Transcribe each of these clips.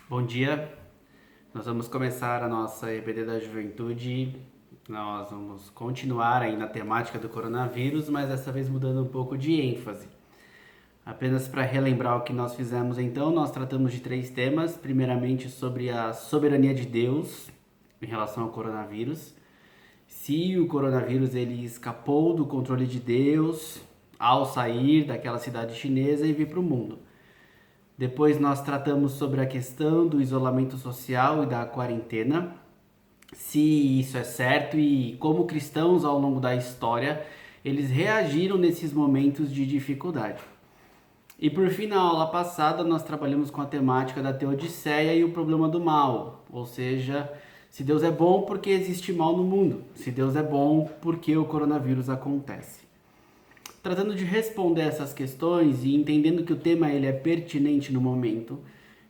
Bom dia, nós vamos começar a nossa EBD da Juventude. Nós vamos continuar aí na temática do coronavírus, mas dessa vez mudando um pouco de ênfase. Apenas para relembrar o que nós fizemos então, nós tratamos de 3 temas. Primeiramente sobre a soberania de Deus em relação ao coronavírus. Se o coronavírus ele escapou do controle de Deus ao sair daquela cidade chinesa e vir para o mundo. Depois nós tratamos sobre a questão do isolamento social e da quarentena, se isso é certo e como cristãos ao longo da história eles reagiram nesses momentos de dificuldade. E por fim, na aula passada, nós trabalhamos com a temática da teodiceia e o problema do mal, ou seja, se Deus é bom, por que existe mal no mundo? Se Deus é bom, por que o coronavírus acontece? Tratando de responder essas questões e entendendo que o tema ele é pertinente no momento,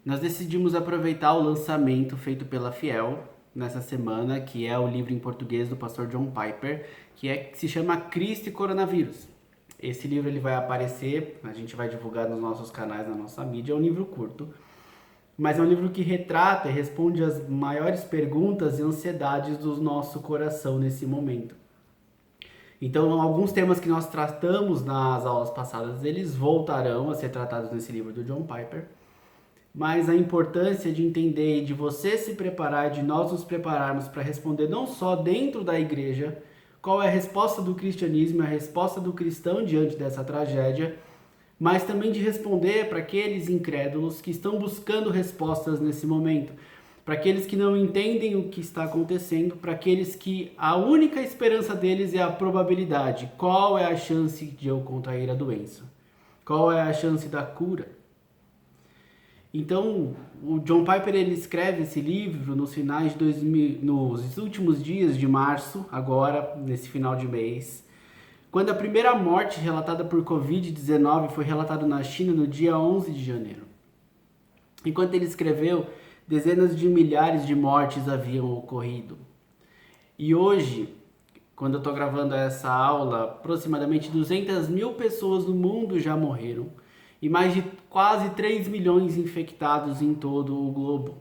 nós decidimos aproveitar o lançamento feito pela Fiel nessa semana, que é o livro em português do pastor John Piper, que se chama Cristo e Coronavírus. Esse livro ele vai aparecer, a gente vai divulgar nos nossos canais, na nossa mídia, é um livro curto, mas é um livro que retrata e responde as maiores perguntas e ansiedades do nosso coração nesse momento. Então, alguns temas que nós tratamos nas aulas passadas, eles voltarão a ser tratados nesse livro do John Piper. Mas a importância de entender e de você se preparar, de nós nos prepararmos para responder não só dentro da igreja, qual é a resposta do cristianismo, a resposta do cristão diante dessa tragédia, mas também de responder para aqueles incrédulos que estão buscando respostas nesse momento, para aqueles que não entendem o que está acontecendo, para aqueles que a única esperança deles é a probabilidade. Qual é a chance de eu contrair a doença? Qual é a chance da cura? Então, o John Piper ele escreve esse livro nos finais de 2000, nos últimos dias de março, agora, nesse final de mês, quando a primeira morte relatada por Covid-19 foi relatada na China no dia 11 de janeiro. Enquanto ele escreveu, dezenas de milhares de mortes haviam ocorrido. E hoje, quando eu estou gravando essa aula, aproximadamente 200 mil pessoas no mundo já morreram e mais de quase 3 milhões infectados em todo o globo.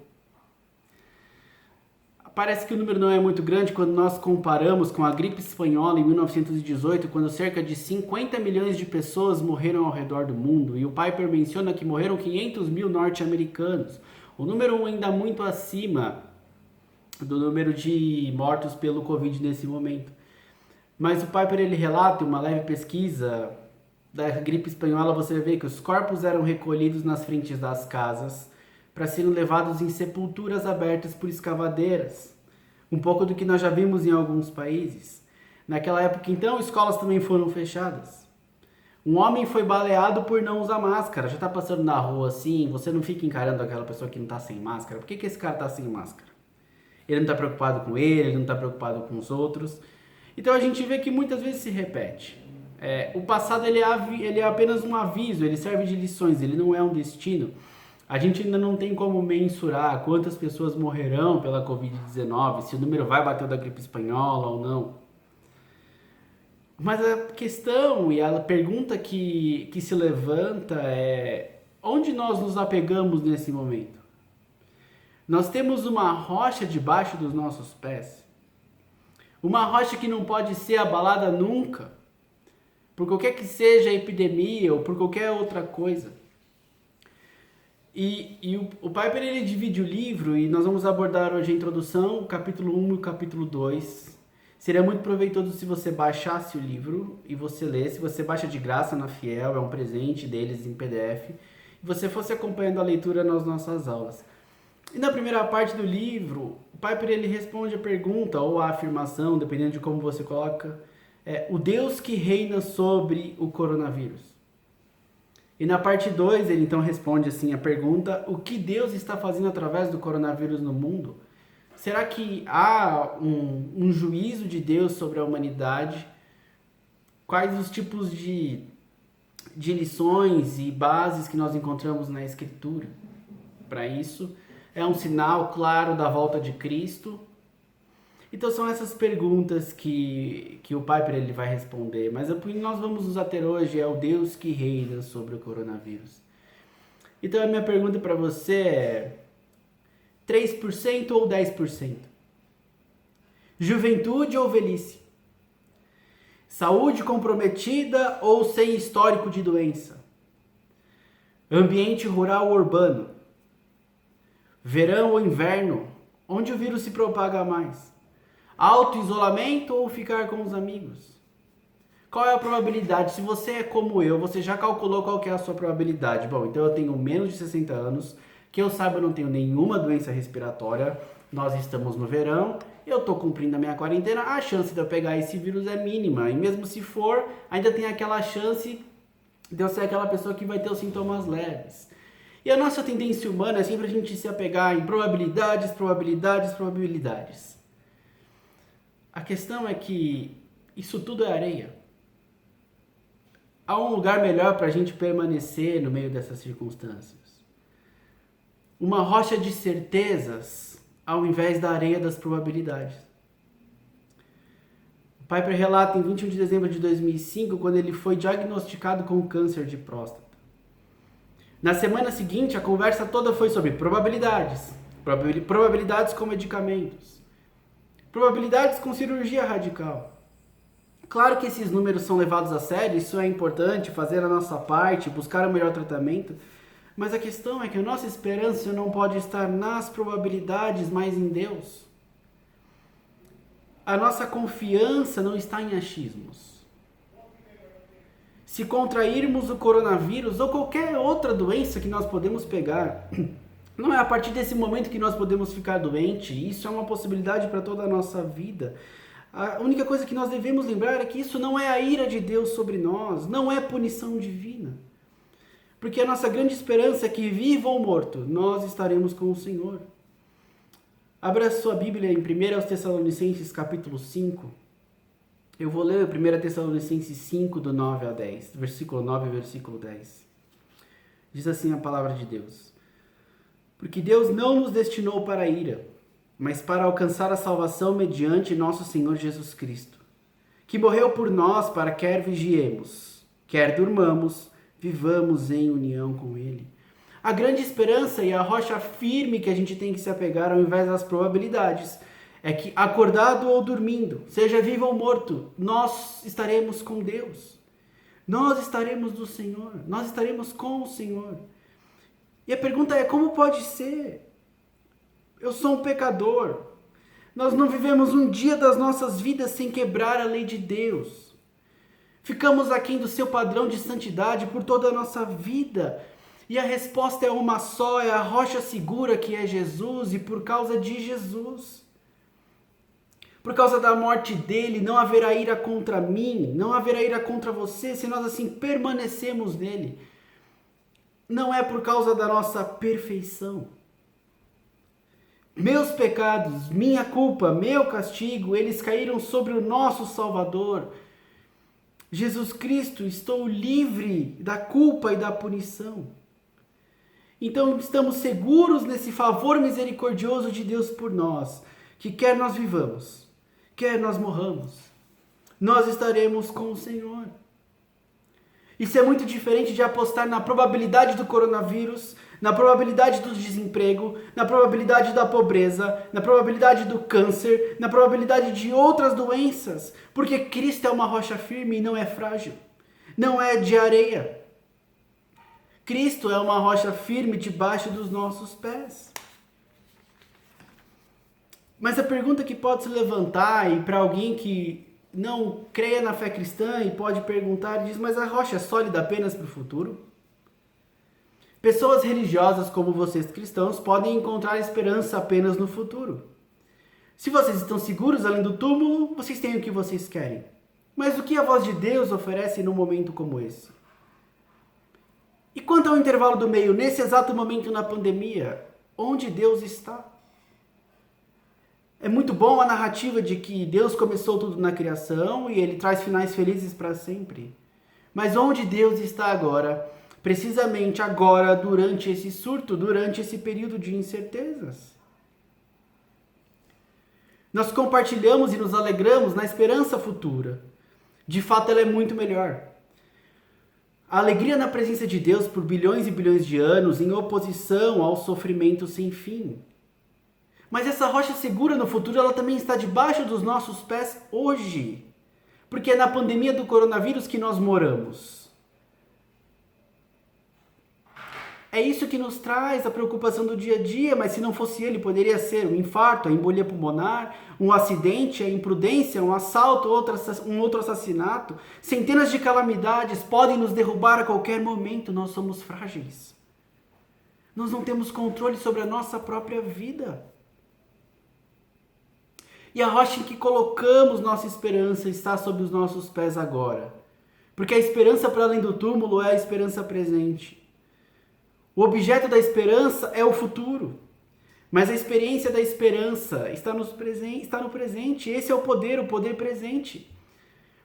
Parece que o número não é muito grande quando nós comparamos com a gripe espanhola em 1918, quando cerca de 50 milhões de pessoas morreram ao redor do mundo, e o Piper menciona que morreram 500 mil norte-americanos, o número ainda muito acima do número de mortos pelo Covid nesse momento. Mas o Piper ele relata uma leve pesquisa da gripe espanhola, você vê que os corpos eram recolhidos nas frentes das casas para serem levados em sepulturas abertas por escavadeiras. Um pouco do que nós já vimos em alguns países. Naquela época, então, escolas também foram fechadas. Um homem foi baleado por não usar máscara. Já tá passando na rua assim, você não fica encarando aquela pessoa que não tá sem máscara. Por que esse cara tá sem máscara? Ele não tá preocupado com ele não tá preocupado com os outros. Então a gente vê que muitas vezes se repete. O passado ele é apenas um aviso, ele serve de lições, ele não é um destino. A gente ainda não tem como mensurar quantas pessoas morrerão pela Covid-19, se o número vai bater o da gripe espanhola ou não. Mas a questão e a pergunta que se levanta é: onde nós nos apegamos nesse momento? Nós temos uma rocha debaixo dos nossos pés. Uma rocha que não pode ser abalada nunca, por qualquer que seja a epidemia ou por qualquer outra coisa. E o Piper ele divide o livro e nós vamos abordar hoje a introdução, o capítulo 1 e o capítulo 2. Seria muito proveitoso se você baixasse o livro e você lesse. Você baixa de graça na Fiel, é um presente deles em PDF. E você fosse acompanhando a leitura nas nossas aulas. E na primeira parte do livro, o Piper ele responde a pergunta ou a afirmação, dependendo de como você coloca, o Deus que reina sobre o coronavírus. E na parte 2 ele então responde assim a pergunta: o que Deus está fazendo através do coronavírus no mundo? Será que há um juízo de Deus sobre a humanidade? Quais os tipos de lições e bases que nós encontramos na Escritura para isso? É um sinal claro da volta de Cristo? Então são essas perguntas que o Piper ele vai responder, mas o que nós vamos nos ater hoje é o Deus que reina sobre o coronavírus. Então a minha pergunta para você é: 3% ou 10%? Juventude ou velhice? Saúde comprometida ou sem histórico de doença? Ambiente rural ou urbano? Verão ou inverno? Onde o vírus se propaga mais? Auto-isolamento ou ficar com os amigos? Qual é a probabilidade? Se você é como eu, você já calculou qual que é a sua probabilidade. Bom, então eu tenho menos de 60 anos, que eu saiba eu não tenho nenhuma doença respiratória, nós estamos no verão, eu estou cumprindo a minha quarentena, a chance de eu pegar esse vírus é mínima. E mesmo se for, ainda tem aquela chance de eu ser aquela pessoa que vai ter os sintomas leves. E a nossa tendência humana é sempre a gente se apegar em probabilidades, probabilidades, probabilidades. A questão é que isso tudo é areia. Há um lugar melhor para a gente permanecer no meio dessas circunstâncias. Uma rocha de certezas ao invés da areia das probabilidades. O Piper relata em 21 de dezembro de 2005, quando ele foi diagnosticado com câncer de próstata. Na semana seguinte, a conversa toda foi sobre probabilidades. Probabilidades com medicamentos. Probabilidades com cirurgia radical. Claro que esses números são levados a sério, isso é importante, fazer a nossa parte, buscar o melhor tratamento, mas a questão é que a nossa esperança não pode estar nas probabilidades, mas em Deus. A nossa confiança não está em achismos. Se contrairmos o coronavírus ou qualquer outra doença que nós podemos pegar, não é a partir desse momento que nós podemos ficar doentes, isso é uma possibilidade para toda a nossa vida. A única coisa que nós devemos lembrar é que isso não é a ira de Deus sobre nós, não é punição divina. Porque a nossa grande esperança é que, vivo ou morto, nós estaremos com o Senhor. Abra sua Bíblia em 1 Tessalonicenses capítulo 5. Eu vou ler 1 Tessalonicenses 5, do 9 a 10, versículo 9 e versículo 10. Diz assim a palavra de Deus. Porque Deus não nos destinou para a ira, mas para alcançar a salvação mediante nosso Senhor Jesus Cristo, que morreu por nós para quer vigiemos, quer durmamos, vivamos em união com Ele. A grande esperança e a rocha firme que a gente tem que se apegar ao invés das probabilidades é que, acordado ou dormindo, seja vivo ou morto, nós estaremos com Deus. Nós estaremos do Senhor, nós estaremos com o Senhor. E a pergunta é, como pode ser? Eu sou um pecador. Nós não vivemos um dia das nossas vidas sem quebrar a lei de Deus. Ficamos aquém do seu padrão de santidade por toda a nossa vida. E a resposta é uma só, é a rocha segura que é Jesus, e por causa de Jesus. Por causa da morte dele, não haverá ira contra mim, não haverá ira contra você, se nós assim permanecemos nele. Não é por causa da nossa perfeição. Meus pecados, minha culpa, meu castigo, eles caíram sobre o nosso Salvador. Jesus Cristo, estou livre da culpa e da punição. Então estamos seguros nesse favor misericordioso de Deus por nós, que quer nós vivamos, quer nós morramos, nós estaremos com o Senhor. Isso é muito diferente de apostar na probabilidade do coronavírus, na probabilidade do desemprego, na probabilidade da pobreza, na probabilidade do câncer, na probabilidade de outras doenças, porque Cristo é uma rocha firme e não é frágil, não é de areia. Cristo é uma rocha firme debaixo dos nossos pés. Mas a pergunta que pode se levantar, e para alguém que não creia na fé cristã e pode perguntar, diz, mas a rocha é sólida apenas para o futuro? Pessoas religiosas como vocês cristãos podem encontrar esperança apenas no futuro. Se vocês estão seguros além do túmulo, vocês têm o que vocês querem. Mas o que a voz de Deus oferece num momento como esse? E quanto ao intervalo do meio, nesse exato momento na pandemia, onde Deus está? É muito bom a narrativa de que Deus começou tudo na criação e Ele traz finais felizes para sempre. Mas onde Deus está agora, precisamente agora, durante esse surto, durante esse período de incertezas? Nós compartilhamos e nos alegramos na esperança futura. De fato, ela é muito melhor. A alegria na presença de Deus por bilhões e bilhões de anos em oposição ao sofrimento sem fim. Mas essa rocha segura no futuro, ela também está debaixo dos nossos pés hoje. Porque é na pandemia do coronavírus que nós moramos. É isso que nos traz a preocupação do dia a dia, mas se não fosse ele, poderia ser um infarto, a embolia pulmonar, um acidente, a imprudência, um assalto, um outro assassinato. Centenas de calamidades podem nos derrubar a qualquer momento, nós somos frágeis. Nós não temos controle sobre a nossa própria vida. E a rocha em que colocamos nossa esperança está sob os nossos pés agora. Porque a esperança para além do túmulo é a esperança presente. O objeto da esperança é o futuro. Mas a experiência da esperança está no presente. Esse é o poder presente.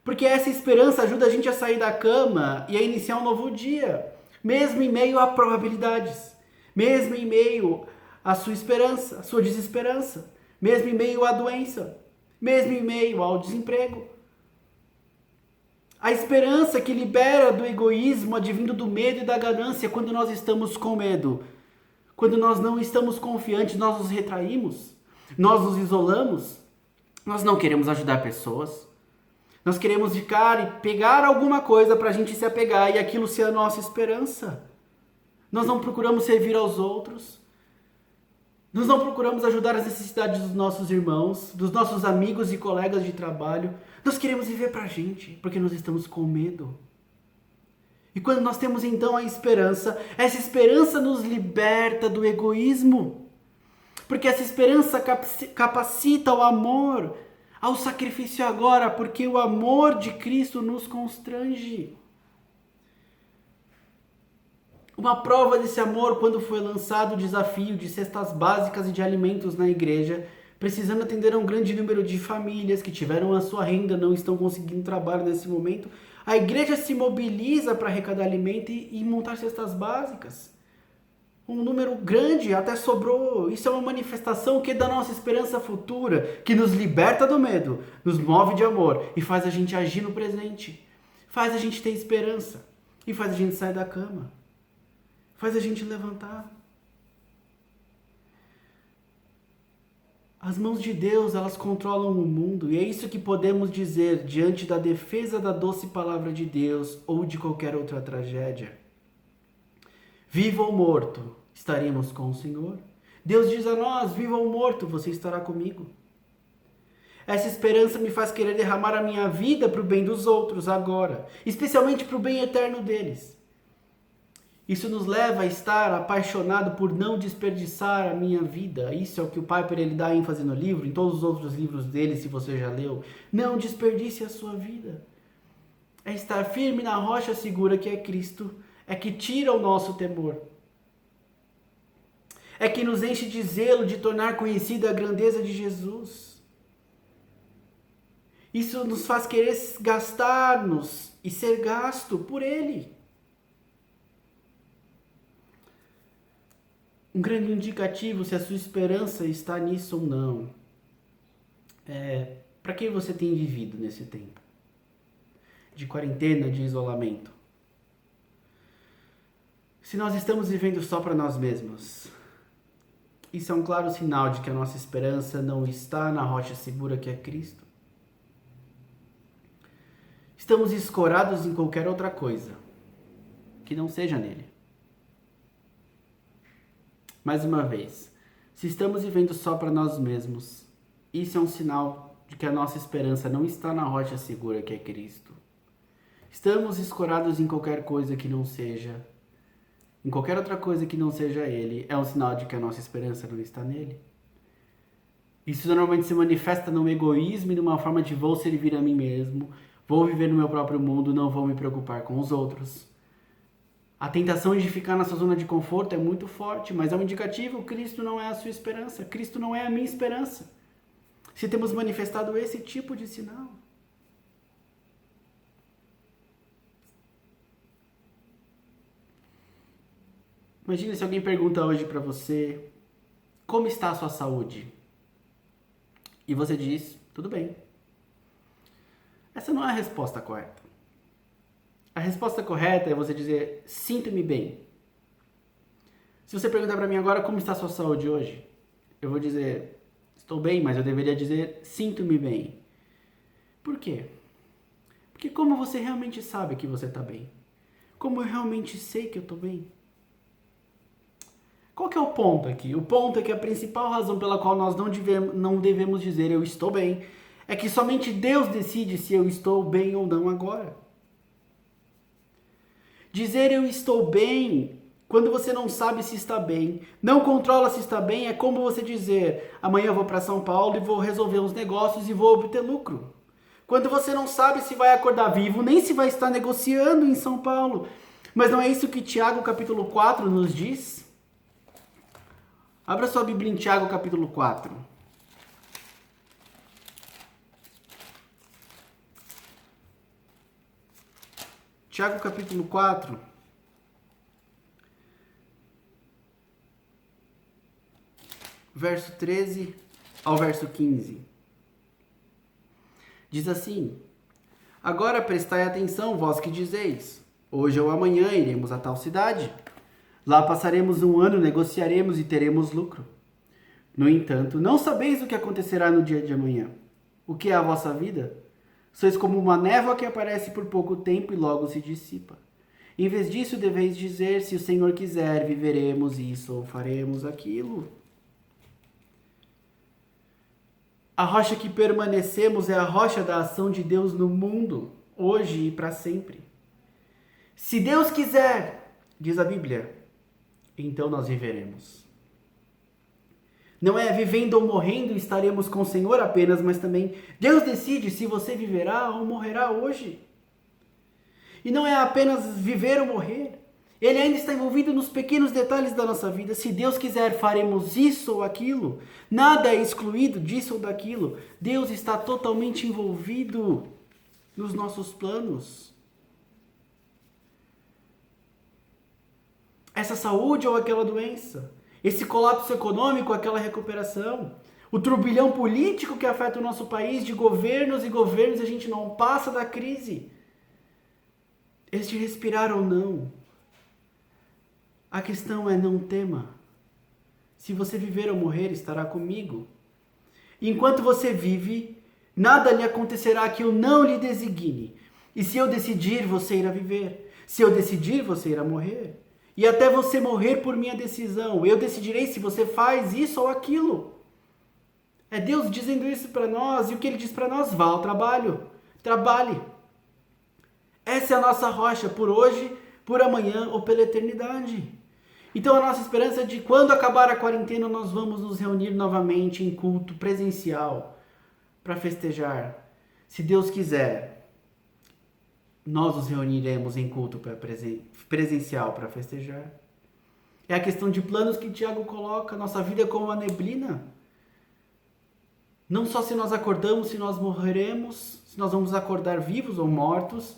Porque essa esperança ajuda a gente a sair da cama e a iniciar um novo dia. Mesmo em meio a probabilidades. Mesmo em meio à sua esperança, à sua desesperança. Mesmo em meio à doença, mesmo em meio ao desemprego. A esperança que libera do egoísmo advindo do medo e da ganância quando nós estamos com medo. Quando nós não estamos confiantes, nós nos retraímos, nós nos isolamos, nós não queremos ajudar pessoas. Nós queremos ficar e pegar alguma coisa para a gente se apegar e aquilo ser a nossa esperança. Nós não procuramos servir aos outros. Nós não procuramos ajudar as necessidades dos nossos irmãos, dos nossos amigos e colegas de trabalho. Nós queremos viver para a gente, porque nós estamos com medo. E quando nós temos então a esperança, essa esperança nos liberta do egoísmo. Porque essa esperança capacita o amor ao sacrifício agora, porque o amor de Cristo nos constrange. Uma prova desse amor quando foi lançado o desafio de cestas básicas e de alimentos na igreja, precisando atender a um grande número de famílias que tiveram a sua renda, não estão conseguindo trabalho nesse momento. A igreja se mobiliza para arrecadar alimento e montar cestas básicas. Um número grande, até sobrou. Isso é uma manifestação que é da nossa esperança futura, que nos liberta do medo, nos move de amor e faz a gente agir no presente. Faz a gente ter esperança e faz a gente sair da cama. Faz a gente levantar. As mãos de Deus, elas controlam o mundo. E é isso que podemos dizer diante da defesa da doce palavra de Deus ou de qualquer outra tragédia. Vivo ou morto, estaremos com o Senhor. Deus diz a nós, vivo ou morto, você estará comigo. Essa esperança me faz querer derramar a minha vida para o bem dos outros agora. Especialmente para o bem eterno deles. Isso nos leva a estar apaixonado por não desperdiçar a minha vida. Isso é o que o Piper ele dá ênfase no livro, em todos os outros livros dele, se você já leu. Não desperdice a sua vida. É estar firme na rocha segura que é Cristo. É que tira o nosso temor. É que nos enche de zelo de tornar conhecida a grandeza de Jesus. Isso nos faz querer gastar-nos e ser gasto por Ele. Um grande indicativo se a sua esperança está nisso ou não é para quem você tem vivido nesse tempo de quarentena, de isolamento. Se nós estamos vivendo só para nós mesmos, isso é um claro sinal de que a nossa esperança não está na rocha segura que é Cristo. Estamos escorados em qualquer outra coisa que não seja nele. Mais uma vez, se estamos vivendo só para nós mesmos, isso é um sinal de que a nossa esperança não está na rocha segura que é Cristo. Estamos escorados em qualquer coisa que não seja, em qualquer outra coisa que não seja Ele, é um sinal de que a nossa esperança não está nele. Isso normalmente se manifesta num egoísmo e numa forma de vou servir a mim mesmo, vou viver no meu próprio mundo, não vou me preocupar com os outros. A tentação de ficar nessa zona de conforto é muito forte, mas é um indicativo, Cristo não é a sua esperança, Cristo não é a minha esperança. Se temos manifestado esse tipo de sinal. Imagina se alguém pergunta hoje para você, como está a sua saúde? E você diz, tudo bem. Essa não é a resposta correta. A resposta correta é você dizer, sinto-me bem. Se você perguntar para mim agora como está a sua saúde hoje, eu vou dizer, estou bem, mas eu deveria dizer, sinto-me bem. Por quê? Porque como você realmente sabe que você está bem? Como eu realmente sei que eu estou bem? Qual que é o ponto aqui? O ponto é que a principal razão pela qual nós não devemos dizer eu estou bem é que somente Deus decide se eu estou bem ou não agora. Dizer eu estou bem quando você não sabe se está bem, não controla se está bem, é como você dizer amanhã eu vou para São Paulo e vou resolver uns negócios e vou obter lucro. Quando você não sabe se vai acordar vivo, nem se vai estar negociando em São Paulo. Mas não é isso que Tiago capítulo 4 nos diz? Abra sua Bíblia em Tiago capítulo 4. Tiago capítulo 4. Verso 13 ao verso 15. Diz assim: Agora prestai atenção, vós que dizeis, hoje ou amanhã iremos a tal cidade. Lá passaremos um ano, negociaremos e teremos lucro. No entanto, não sabeis o que acontecerá no dia de amanhã. O que é a vossa vida? Sois como uma névoa que aparece por pouco tempo e logo se dissipa. Em vez disso, deveis dizer, se o Senhor quiser, viveremos isso ou faremos aquilo. A rocha que permanecemos é a rocha da ação de Deus no mundo, hoje e para sempre. Se Deus quiser, diz a Bíblia, então nós viveremos. Não é vivendo ou morrendo estaremos com o Senhor apenas, mas também Deus decide se você viverá ou morrerá hoje. E não é apenas viver ou morrer. Ele ainda está envolvido nos pequenos detalhes da nossa vida. Se Deus quiser, faremos isso ou aquilo. Nada é excluído disso ou daquilo. Deus está totalmente envolvido nos nossos planos. Essa saúde ou aquela doença. Esse colapso econômico, aquela recuperação. O turbilhão político que afeta o nosso país, de governos e governos, a gente não passa da crise. Este respirar ou não. A questão é não tema. Se você viver ou morrer, estará comigo. Enquanto você vive, nada lhe acontecerá que eu não lhe designe. E se eu decidir, você irá viver. Se eu decidir, você irá morrer. E até você morrer por minha decisão. Eu decidirei se você faz isso ou aquilo. É Deus dizendo isso para nós. E o que Ele diz para nós? Vá ao trabalho. Trabalhe. Essa é a nossa rocha por hoje, por amanhã ou pela eternidade. Então a nossa esperança é de quando acabar a quarentena nós vamos nos reunir novamente em culto presencial para festejar. Se Deus quiser, nós nos reuniremos em culto presencial para festejar. É a questão de planos que Tiago coloca. Nossa vida é como uma neblina. Não só se nós acordamos, se nós morreremos, se nós vamos acordar vivos ou mortos,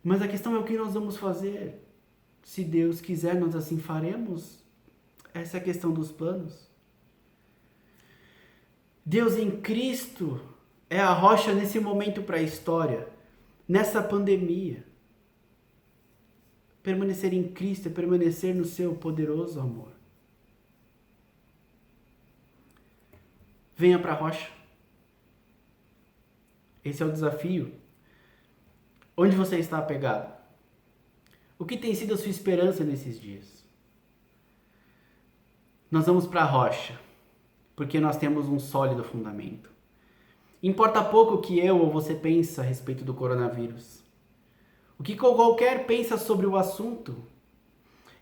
mas a questão é o que nós vamos fazer. Se Deus quiser, nós assim faremos. Essa é a questão dos planos. Deus em Cristo é a rocha nesse momento para a história, nessa pandemia. Permanecer em Cristo é permanecer no seu poderoso amor. Venha para a rocha. Esse é o desafio. Onde você está apegado? O que tem sido a sua esperança nesses dias? Nós vamos para a rocha, porque nós temos um sólido fundamento. Importa pouco o que eu ou você pensa a respeito do coronavírus. O que qualquer pensa sobre o assunto.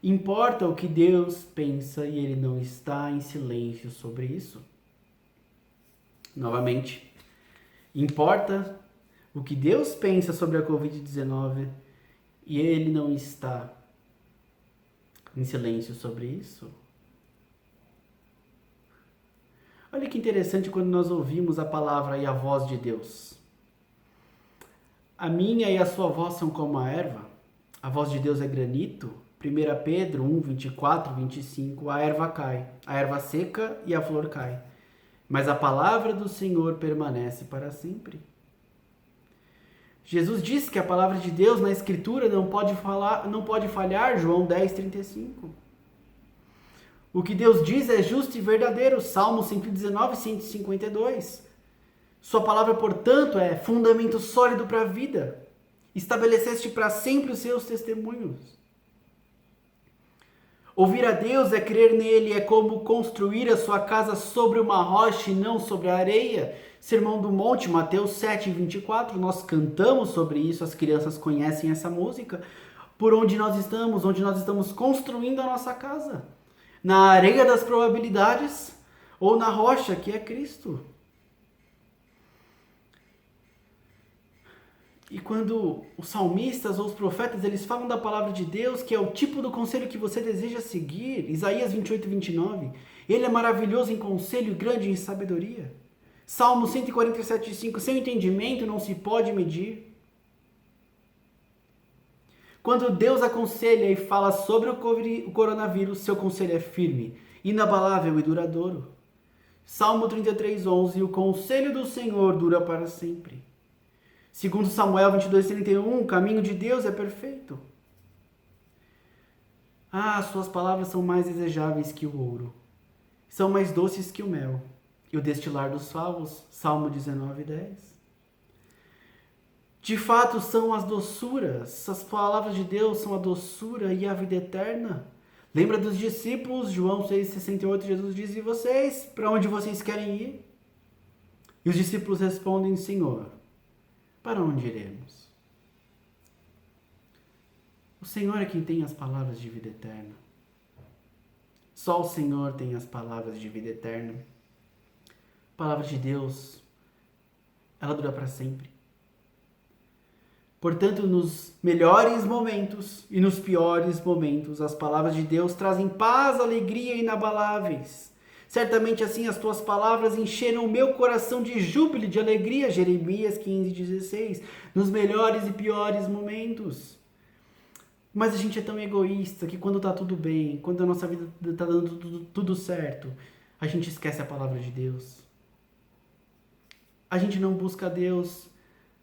Importa o que Deus pensa e Ele não está em silêncio sobre isso. Novamente, importa o que Deus pensa sobre a Covid-19 e Ele não está em silêncio sobre isso. Olha que interessante quando nós ouvimos a palavra e a voz de Deus. A minha e a sua voz são como a erva. A voz de Deus é granito. 1 Pedro 1, 24, 25. A erva cai, a erva seca e a flor cai. Mas a palavra do Senhor permanece para sempre. Jesus disse que a palavra de Deus na Escritura não pode falhar, João 10, 35. O que Deus diz é justo e verdadeiro. Salmo 119, 152. Sua palavra, portanto, é fundamento sólido para a vida. Estabeleceste para sempre os seus testemunhos. Ouvir a Deus é crer nele, é como construir a sua casa sobre uma rocha e não sobre a areia. Sermão do Monte, Mateus 7, 24. Nós cantamos sobre isso, as crianças conhecem essa música. Por onde nós estamos construindo a nossa casa. Na areia das probabilidades ou na rocha que é Cristo. E quando os salmistas ou os profetas, eles falam da palavra de Deus, que é o tipo do conselho que você deseja seguir, Isaías 28, 29, ele é maravilhoso em conselho e grande em sabedoria. Salmo 147, 5, seu entendimento não se pode medir. Quando Deus aconselha e fala sobre o coronavírus, seu conselho é firme, inabalável e duradouro. Salmo 33, 11, o conselho do Senhor dura para sempre. Segundo Samuel 22, 31, o caminho de Deus é perfeito. Suas palavras são mais desejáveis que o ouro. São mais doces que o mel. E o destilar dos favos, Salmo 19, 10. De fato, são as doçuras. As palavras de Deus são a doçura e a vida eterna. Lembra dos discípulos, João 6,68, Jesus diz, e vocês, para onde vocês querem ir? E os discípulos respondem, Senhor, para onde iremos? O Senhor é quem tem as palavras de vida eterna. Só o Senhor tem as palavras de vida eterna. A palavra de Deus, ela dura para sempre. Portanto, nos melhores momentos e nos piores momentos, as palavras de Deus trazem paz, alegria inabaláveis. Certamente assim as tuas palavras encheram o meu coração de júbilo e de alegria, Jeremias 15, 16, nos melhores e piores momentos. Mas a gente é tão egoísta que quando está tudo bem, quando a nossa vida está dando tudo certo, a gente esquece a palavra de Deus. A gente não busca Deus,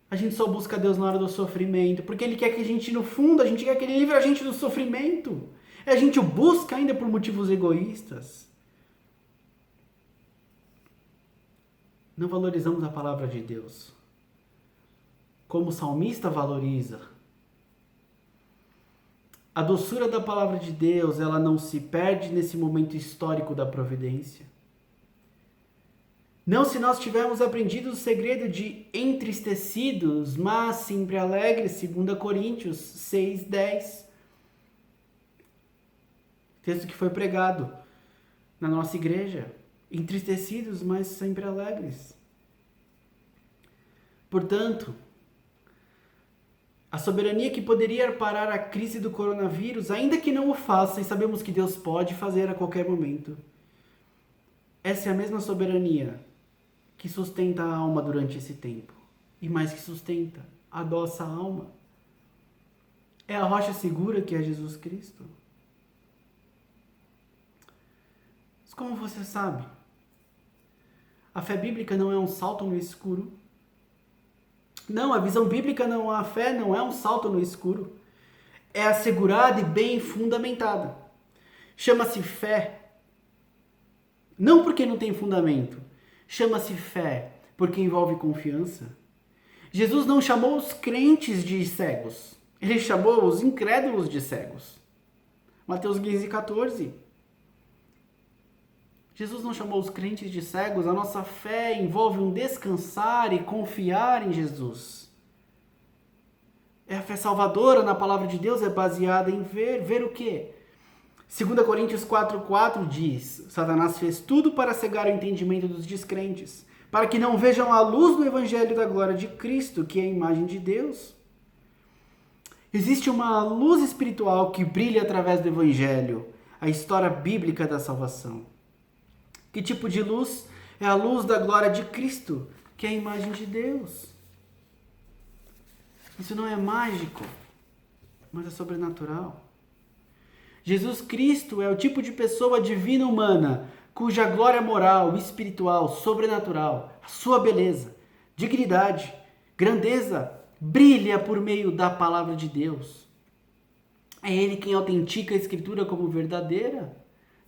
a gente só busca Deus na hora do sofrimento, porque Ele quer que a gente, no fundo, a gente quer que Ele livre a gente do sofrimento. A gente o busca ainda por motivos egoístas. Não valorizamos a palavra de Deus como o salmista valoriza. A doçura da palavra de Deus, ela não se perde nesse momento histórico da providência. Não se nós tivermos aprendido o segredo de entristecidos, mas sempre alegres, 2 Coríntios 6, 10. Texto que foi pregado na nossa igreja. Entristecidos, mas sempre alegres. Portanto, a soberania que poderia parar a crise do coronavírus, ainda que não o faça, e sabemos que Deus pode fazer a qualquer momento, essa é a mesma soberania que sustenta a alma durante esse tempo. E mais que sustenta, adoça a alma. É a rocha segura que é Jesus Cristo. Mas como você sabe? A fé bíblica não é um salto no escuro. Não, a visão bíblica não, a fé não é um salto no escuro. É assegurada e bem fundamentada. Chama-se fé. Não porque não tem fundamento. Chama-se fé porque envolve confiança. Jesus não chamou os crentes de cegos. Ele chamou os incrédulos de cegos. Mateus 15, 14. Jesus não chamou os crentes de cegos, a nossa fé envolve um descansar e confiar em Jesus. A fé salvadora na palavra de Deus é baseada em ver o quê? 2 Coríntios 4,4 diz, Satanás fez tudo para cegar o entendimento dos descrentes, para que não vejam a luz do evangelho da glória de Cristo, que é a imagem de Deus. Existe uma luz espiritual que brilha através do evangelho, a história bíblica da salvação. Que tipo de luz? É a luz da glória de Cristo, que é a imagem de Deus. Isso não é mágico, mas é sobrenatural. Jesus Cristo é o tipo de pessoa divina humana, cuja glória moral, espiritual, sobrenatural, a sua beleza, dignidade, grandeza, brilha por meio da palavra de Deus. É Ele quem autentica a Escritura como verdadeira.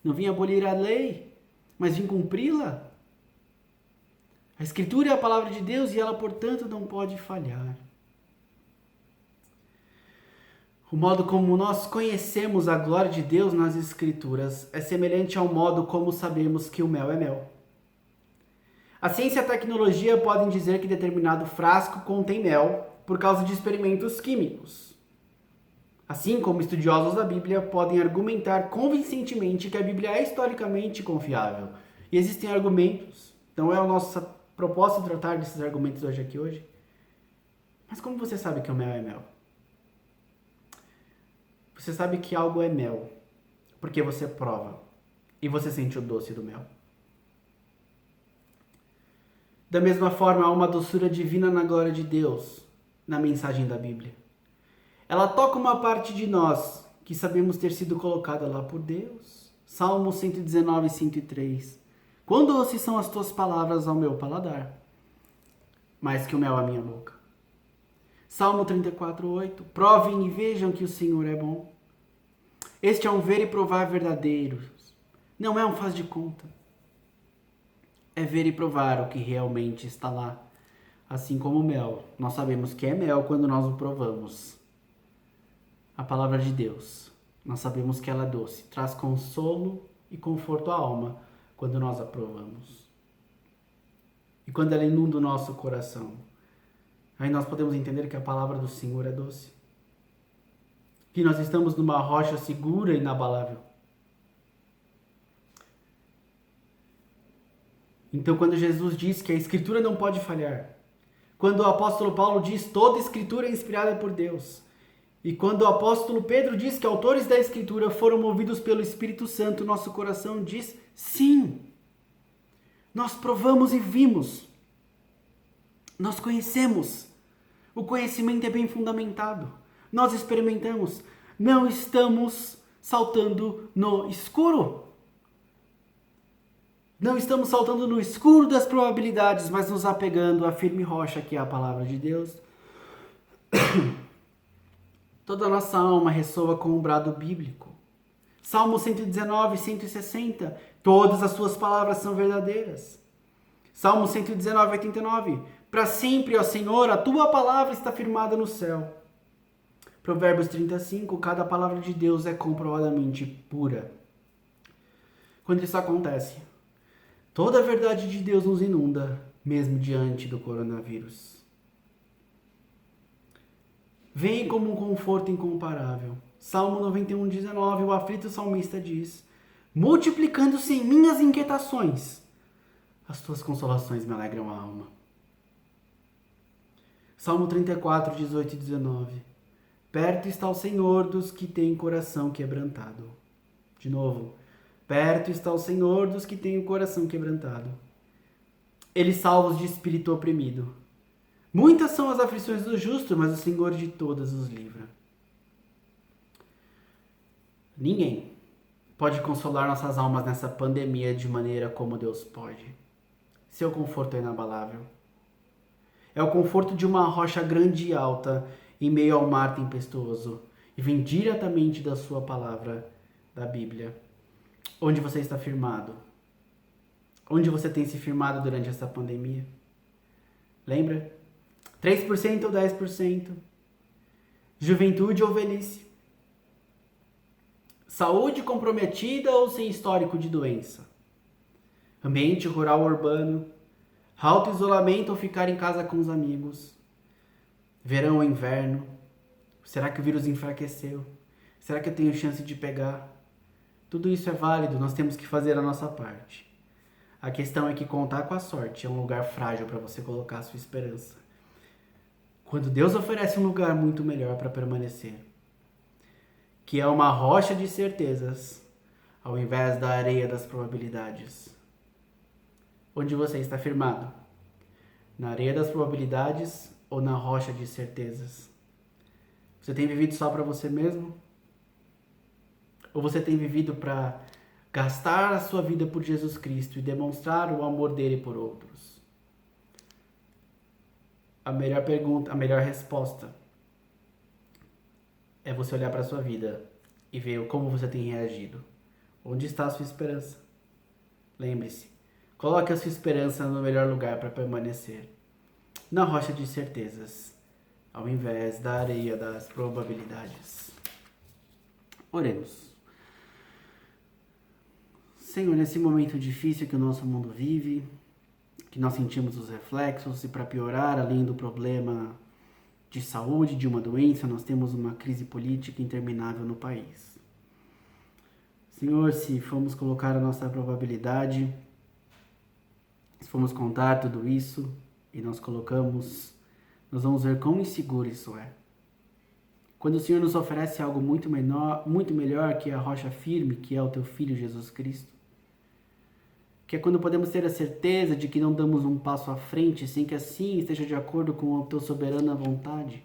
Não vim abolir a lei, mas vim cumpri-la. A Escritura é a palavra de Deus e ela, portanto, não pode falhar. O modo como nós conhecemos a glória de Deus nas Escrituras é semelhante ao modo como sabemos que o mel é mel. A ciência e a tecnologia podem dizer que determinado frasco contém mel por causa de experimentos químicos. Assim como estudiosos da Bíblia podem argumentar convincentemente que a Bíblia é historicamente confiável. E existem argumentos. Então é a nossa proposta tratar desses argumentos hoje. Mas como você sabe que o mel é mel? Você sabe que algo é mel porque você prova e você sente o doce do mel. Da mesma forma, há uma doçura divina na glória de Deus, na mensagem da Bíblia. Ela toca uma parte de nós que sabemos ter sido colocada lá por Deus. Salmo 119, 103. Quão doces são as tuas palavras ao meu paladar, mais que o mel à minha boca. Salmo 34, 8. Provem e vejam que o Senhor é bom. Este é um ver e provar verdadeiros. Não é um faz de conta. É ver e provar o que realmente está lá. Assim como o mel. Nós sabemos que é mel quando nós o provamos. A palavra de Deus. Nós sabemos que ela é doce. Traz consolo e conforto à alma quando nós a provamos. E quando ela inunda o nosso coração. Aí nós podemos entender que a palavra do Senhor é doce. Que nós estamos numa rocha segura e inabalável. Então, quando Jesus diz que a Escritura não pode falhar, quando o apóstolo Paulo diz que toda Escritura é inspirada por Deus, e quando o apóstolo Pedro diz que autores da Escritura foram movidos pelo Espírito Santo, nosso coração diz sim. Nós provamos e vimos. Nós conhecemos. O conhecimento é bem fundamentado. Nós experimentamos, não estamos saltando no escuro. Não estamos saltando no escuro das probabilidades, mas nos apegando à firme rocha que é a palavra de Deus. Toda a nossa alma ressoa com o brado bíblico. Salmo 119, 160. Todas as suas palavras são verdadeiras. Salmo 119, 89. Para sempre, ó Senhor, a tua palavra está firmada no céu. Provérbios 35, cada palavra de Deus é comprovadamente pura. Quando isso acontece, toda a verdade de Deus nos inunda, mesmo diante do coronavírus. Vem como um conforto incomparável. Salmo 91, 19, o aflito salmista diz: multiplicando-se em minhas inquietações, as tuas consolações me alegram a alma. Salmo 34, 18 e 19. Perto está o Senhor dos que têm coração quebrantado. De novo. Perto está o Senhor dos que têm o coração quebrantado. Ele salva os de espírito oprimido. Muitas são as aflições do justo, mas o Senhor de todas os livra. Ninguém pode consolar nossas almas nessa pandemia de maneira como Deus pode. Seu conforto é inabalável. É o conforto de uma rocha grande e alta em meio ao mar tempestuoso e vem diretamente da sua palavra, da Bíblia. Onde você está firmado? Onde você tem se firmado durante essa pandemia? Lembra? 3% ou 10%? Juventude ou velhice? Saúde comprometida ou sem histórico de doença? Ambiente rural ou urbano? Auto-isolamento ou ficar em casa com os amigos? Verão ou inverno? Será que o vírus enfraqueceu? Será que eu tenho chance de pegar? Tudo isso é válido, nós temos que fazer a nossa parte. A questão é que contar com a sorte é um lugar frágil para você colocar a sua esperança. Quando Deus oferece um lugar muito melhor para permanecer, que é uma rocha de certezas, ao invés da areia das probabilidades. Onde você está firmado? Na areia das probabilidades ou na rocha de certezas? Você tem vivido só para você mesmo? Ou você tem vivido para gastar a sua vida por Jesus Cristo e demonstrar o amor dele por outros? A melhor pergunta, a melhor resposta é você olhar para a sua vida e ver como você tem reagido. Onde está a sua esperança? Lembre-se, coloque a sua esperança no melhor lugar para permanecer, na rocha de certezas, ao invés da areia das probabilidades. Oremos. Senhor, nesse momento difícil que o nosso mundo vive, que nós sentimos os reflexos, e para piorar, além do problema de saúde, de uma doença, nós temos uma crise política interminável no país. Senhor, se formos colocar a nossa probabilidade, se formos contar tudo isso e nós colocamos, nós vamos ver quão inseguro isso é. Quando o Senhor nos oferece algo muito melhor que a rocha firme, que é o teu Filho Jesus Cristo, que é quando podemos ter a certeza de que não damos um passo à frente sem que assim esteja de acordo com a tua soberana vontade.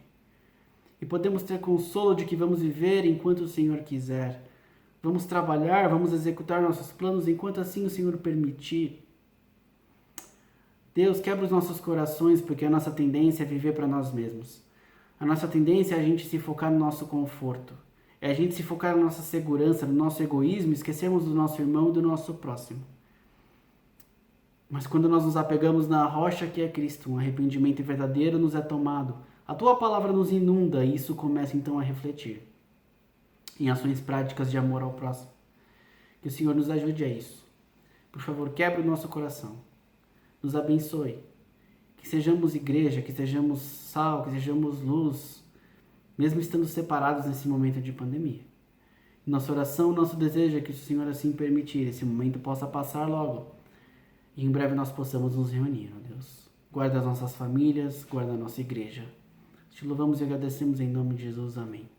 E podemos ter consolo de que vamos viver enquanto o Senhor quiser. Vamos trabalhar, vamos executar nossos planos enquanto assim o Senhor permitir. Deus, quebra os nossos corações, porque a nossa tendência é viver para nós mesmos. A nossa tendência é a gente se focar no nosso conforto. É a gente se focar na nossa segurança, no nosso egoísmo, esquecemos do nosso irmão e do nosso próximo. Mas quando nós nos apegamos na rocha que é Cristo, um arrependimento verdadeiro nos é tomado. A tua palavra nos inunda e isso começa então a refletir em ações práticas de amor ao próximo. Que o Senhor nos ajude a isso. Por favor, quebre o nosso coração. Nos abençoe. Que sejamos igreja, que sejamos sal, que sejamos luz, mesmo estando separados nesse momento de pandemia. Nossa oração, nosso desejo é que o Senhor assim permitir, esse momento possa passar logo. E em breve nós possamos nos reunir, ó Deus. Guarda as nossas famílias, guarda a nossa igreja. Te louvamos e agradecemos em nome de Jesus. Amém.